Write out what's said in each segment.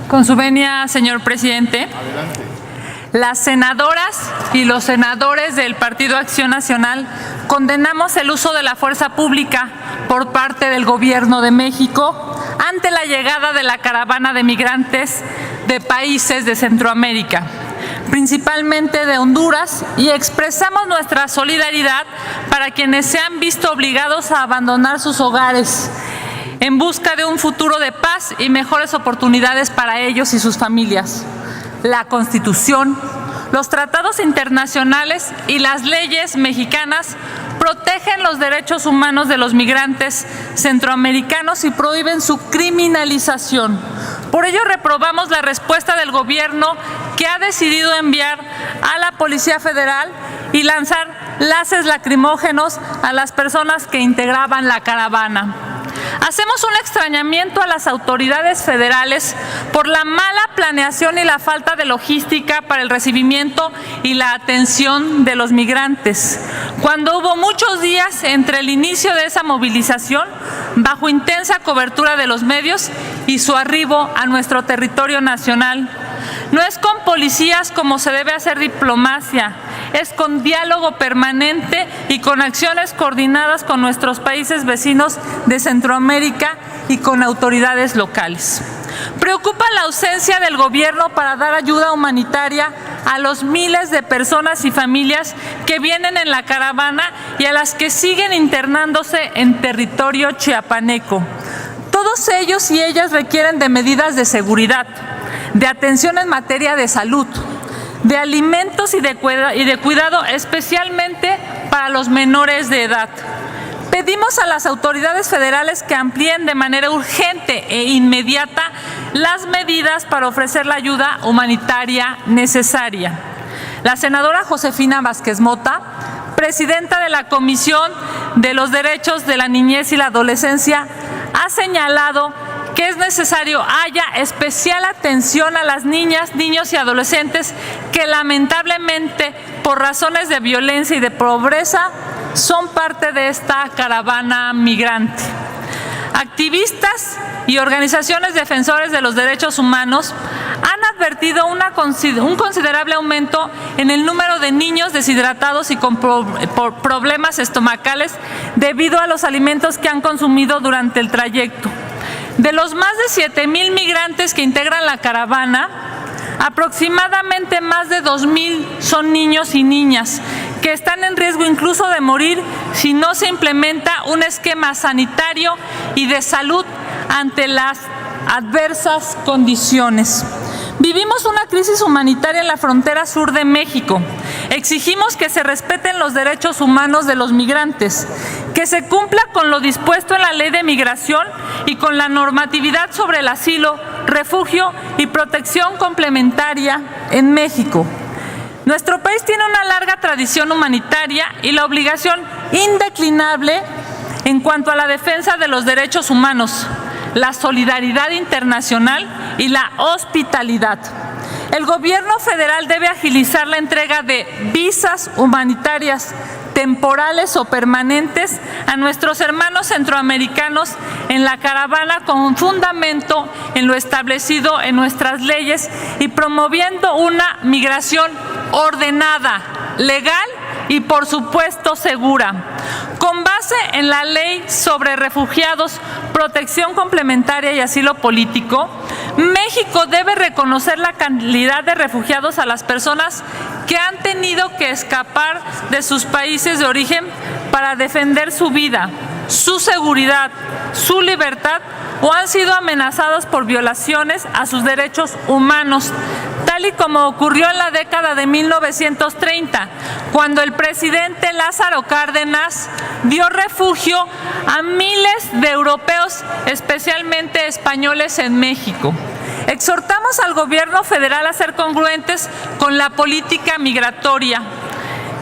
Con su venia, señor presidente. Adelante. Las senadoras y los senadores del Partido Acción Nacional condenamos el uso de la fuerza pública por parte del Gobierno de México ante la llegada de la caravana de migrantes de países de Centroamérica, principalmente de Honduras, y expresamos nuestra solidaridad para quienes se han visto obligados a abandonar sus hogares en busca de un futuro de paz y mejores oportunidades para ellos y sus familias. La Constitución, los tratados internacionales y las leyes mexicanas protegen los derechos humanos de los migrantes centroamericanos y prohíben su criminalización. Por ello, reprobamos la respuesta del gobierno, que ha decidido enviar a la Policía Federal y lanzar gases lacrimógenos a las personas que integraban la caravana. Hacemos un extrañamiento a las autoridades federales por la mala planeación y la falta de logística para el recibimiento y la atención de los migrantes, cuando hubo muchos días entre el inicio de esa movilización, bajo intensa cobertura de los medios, y su arribo a nuestro territorio nacional. No es con policías como se debe hacer diplomacia, es con diálogo permanente y con acciones coordinadas con nuestros países vecinos de Centroamérica y con autoridades locales. Preocupa la ausencia del gobierno para dar ayuda humanitaria a los miles de personas y familias que vienen en la caravana y a las que siguen internándose en territorio chiapaneco. Todos ellos y ellas requieren de medidas de seguridad, de atención en materia de salud, de alimentos y de cuidado, especialmente para los menores de edad. Pedimos a las autoridades federales que amplíen de manera urgente e inmediata las medidas para ofrecer la ayuda humanitaria necesaria. La senadora Josefina Vázquez Mota, presidenta de la Comisión de los Derechos de la Niñez y la Adolescencia, ha señalado que es necesario haya especial atención a las niñas, niños y adolescentes que lamentablemente, por razones de violencia y de pobreza, son parte de esta caravana migrante. Activistas y organizaciones defensores de los derechos humanos han advertido un considerable aumento en el número de niños deshidratados y con problemas estomacales debido a los alimentos que han consumido durante el trayecto. De los más de 7,000 migrantes que integran la caravana, aproximadamente más de 2,000 son niños y niñas que están en riesgo incluso de morir si no se implementa un esquema sanitario y de salud ante las adversas condiciones. Vivimos una crisis humanitaria en la frontera sur de México. Exigimos que se respeten los derechos humanos de los migrantes, que se cumpla con lo dispuesto en la Ley de Migración y con la normatividad sobre el asilo, refugio y protección complementaria en México. Nuestro país tiene una larga tradición humanitaria y la obligación indeclinable en cuanto a la defensa de los derechos humanos, la solidaridad internacional y la hospitalidad. El gobierno federal debe agilizar la entrega de visas humanitarias temporales o permanentes a nuestros hermanos centroamericanos en la caravana con fundamento en lo establecido en nuestras leyes y promoviendo una migración ordenada, legal y por supuesto segura. Con base en la Ley sobre Refugiados, Protección Complementaria y Asilo Político, México debe reconocer la calidad de refugiados a las personas que han tenido que escapar de sus países de origen para defender su vida, su seguridad, su libertad o han sido amenazados por violaciones a sus derechos humanos, tal y como ocurrió en la década de 1930, cuando el presidente Lázaro Cárdenas dio refugio a miles de europeos, especialmente españoles, en México. Exhortamos al gobierno federal a ser congruentes con la política migratoria,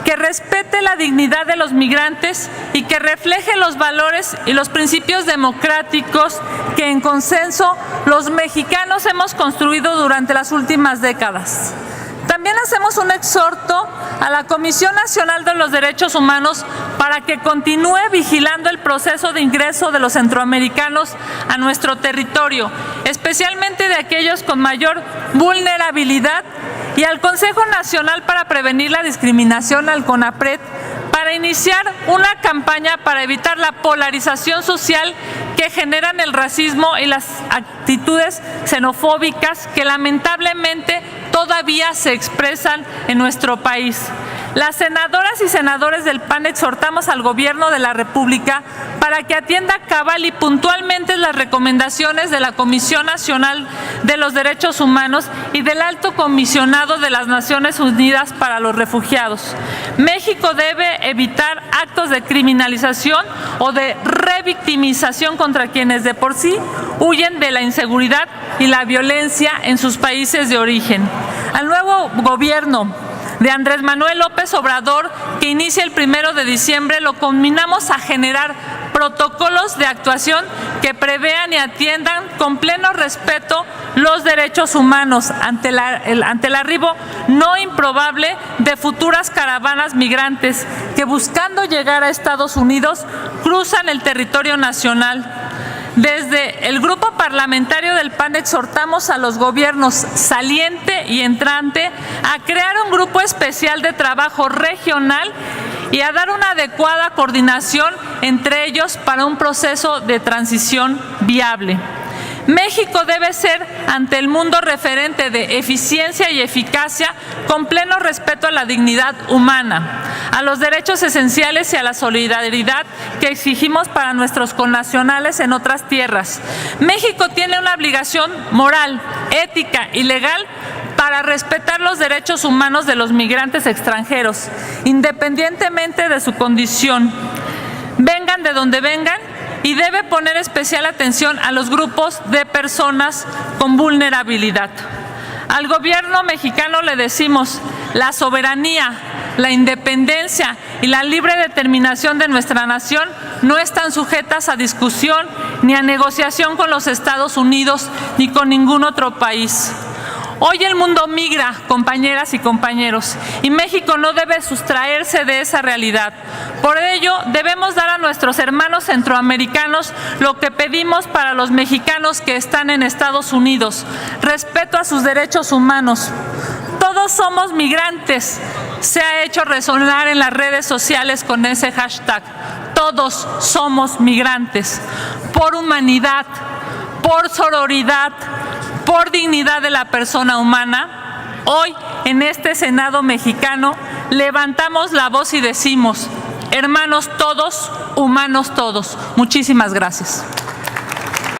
que respete la dignidad de los migrantes y que refleje los valores y los principios democráticos que en consenso los mexicanos hemos construido durante las últimas décadas. También También hacemos un exhorto a la Comisión Nacional de los Derechos Humanos para que continúe vigilando el proceso de ingreso de los centroamericanos a nuestro territorio, especialmente de aquellos con mayor vulnerabilidad, y al Consejo Nacional para Prevenir la Discriminación, al CONAPRED, para iniciar una campaña para evitar la polarización social que generan el racismo y las actitudes xenofóbicas que lamentablemente todavía se expresan en nuestro país. Las senadoras y senadores del PAN exhortamos al Gobierno de la República para que atienda cabal y puntualmente las recomendaciones de la Comisión Nacional de los Derechos Humanos y del Alto Comisionado de las Naciones Unidas para los Refugiados. México debe evitar actos de criminalización o de revictimización contra quienes de por sí huyen de la inseguridad y la violencia en sus países de origen. Al nuevo gobierno de Andrés Manuel López Obrador, que inicia el 1 de diciembre, lo combinamos a generar protocolos de actuación que prevean y atiendan con pleno respeto los derechos humanos ante el arribo no improbable de futuras caravanas migrantes que, buscando llegar a Estados Unidos, cruzan el territorio nacional. Desde el grupo parlamentario del PAN exhortamos a los gobiernos saliente y entrante a crear un grupo especial de trabajo regional y a dar una adecuada coordinación entre ellos para un proceso de transición viable. México debe ser ante el mundo referente de eficiencia y eficacia con pleno respeto a la dignidad humana, a los derechos esenciales y a la solidaridad que exigimos para nuestros connacionales en otras tierras. México tiene una obligación moral, ética y legal para respetar los derechos humanos de los migrantes extranjeros, independientemente de su condición, vengan de donde vengan, y debe poner especial atención a los grupos de personas con vulnerabilidad. Al gobierno mexicano le decimos: la soberanía, la independencia y la libre determinación de nuestra nación no están sujetas a discusión ni a negociación con los Estados Unidos ni con ningún otro país. Hoy el mundo migra, compañeras y compañeros, y México no debe sustraerse de esa realidad. Por ello, debemos dar a nuestros hermanos centroamericanos lo que pedimos para los mexicanos que están en Estados Unidos: respeto a sus derechos humanos. Todos somos migrantes. Se ha hecho resonar en las redes sociales con ese hashtag. Todos somos migrantes. Por humanidad, por sororidad, por dignidad de la persona humana, hoy en este Senado mexicano levantamos la voz y decimos: hermanos todos, humanos todos. Muchísimas gracias.